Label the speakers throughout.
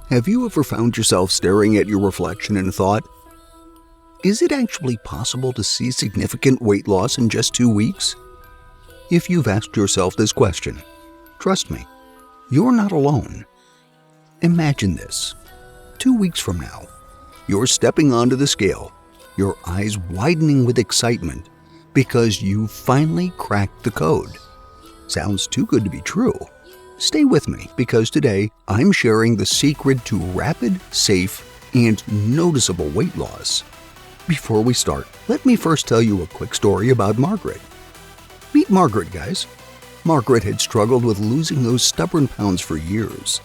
Speaker 1: Have you ever found yourself staring at your reflection and thought, is it actually possible to see significant weight loss in just 2 weeks? If you've asked yourself this question, trust me, you're not alone. Imagine this. 2 weeks from now, you're stepping onto the scale, your eyes widening with excitement because you finally cracked the code. Sounds too good to be true. Stay with me because today I'm sharing the secret to rapid, safe, and noticeable weight loss. Before we start, let me first tell you a quick story about Margaret. Meet Margaret, guys. Margaret had struggled with losing those stubborn pounds for years.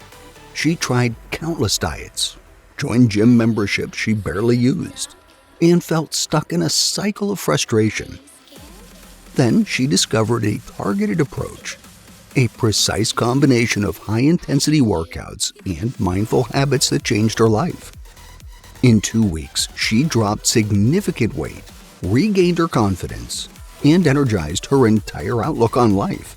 Speaker 1: She tried countless diets, joined gym memberships she barely used, and felt stuck in a cycle of frustration. Then she discovered a targeted approach, a precise combination of high-intensity workouts and mindful habits that changed her life. In 2 weeks, she dropped significant weight, regained her confidence, and energized her entire outlook on life.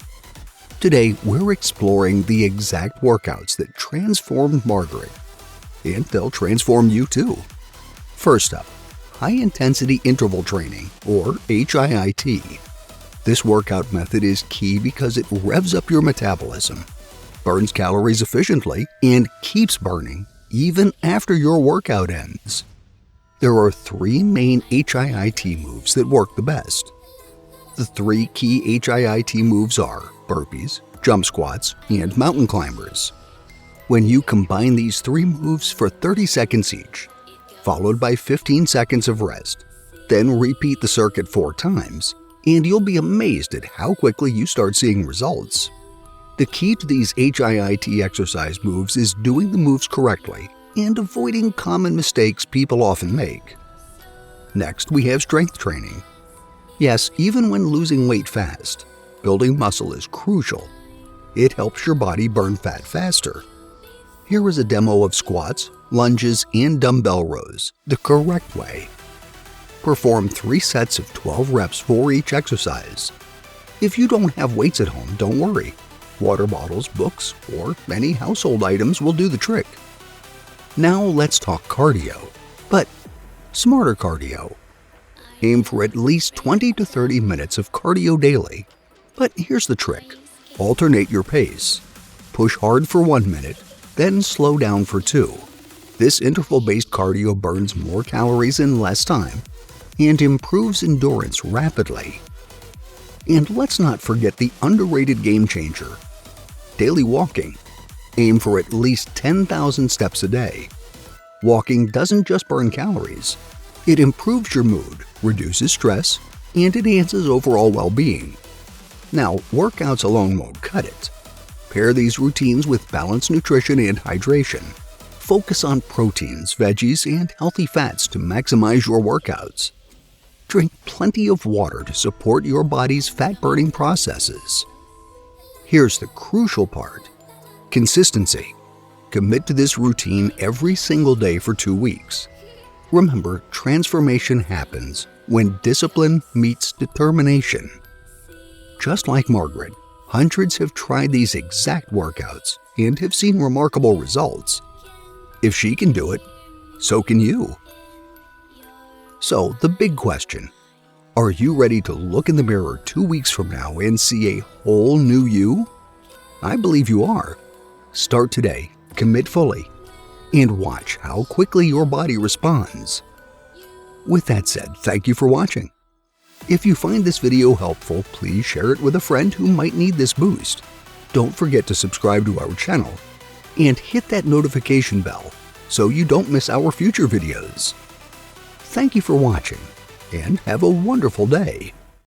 Speaker 1: Today, we're exploring the exact workouts that transformed Margaret, and they'll transform you too. First up, high-intensity interval training, or HIIT. This workout method is key because it revs up your metabolism, burns calories efficiently, and keeps burning even after your workout ends. There are 3 main HIIT moves that work the best. The 3 key HIIT moves are burpees, jump squats, and mountain climbers. When you combine these 3 moves for 30 seconds each, followed by 15 seconds of rest, then repeat the circuit 4 times, and you'll be amazed at how quickly you start seeing results. The key to these HIIT exercise moves is doing the moves correctly and avoiding common mistakes people often make. Next, we have strength training. Yes, even when losing weight fast, building muscle is crucial. It helps your body burn fat faster. Here is a demo of squats, lunges, and dumbbell rows the correct way. Perform 3 sets of 12 reps for each exercise. If you don't have weights at home, don't worry. Water bottles, books, or any household items will do the trick. Now let's talk cardio, but smarter cardio. Aim for at least 20 to 30 minutes of cardio daily. But here's the trick. Alternate your pace. Push hard for 1 minute, then slow down for 2. This interval-based cardio burns more calories in less time and improves endurance rapidly. And let's not forget the underrated game changer, daily walking. Aim for at least 10,000 steps a day. Walking doesn't just burn calories. It improves your mood, reduces stress, and enhances overall well-being. Now, workouts alone won't cut it. Pair these routines with balanced nutrition and hydration. Focus on proteins, veggies, and healthy fats to maximize your workouts. Drink plenty of water to support your body's fat-burning processes. Here's the crucial part. Consistency. Commit to this routine every single day for 2 weeks. Remember, transformation happens when discipline meets determination. Just like Margaret, hundreds have tried these exact workouts and have seen remarkable results. If she can do it, so can you. So, the big question, are you ready to look in the mirror 2 weeks from now and see a whole new you? I believe you are. Start today, commit fully, and watch how quickly your body responds. With that said, thank you for watching. If you find this video helpful, please share it with a friend who might need this boost. Don't forget to subscribe to our channel and hit that notification bell so you don't miss our future videos. Thank you for watching, and have a wonderful day.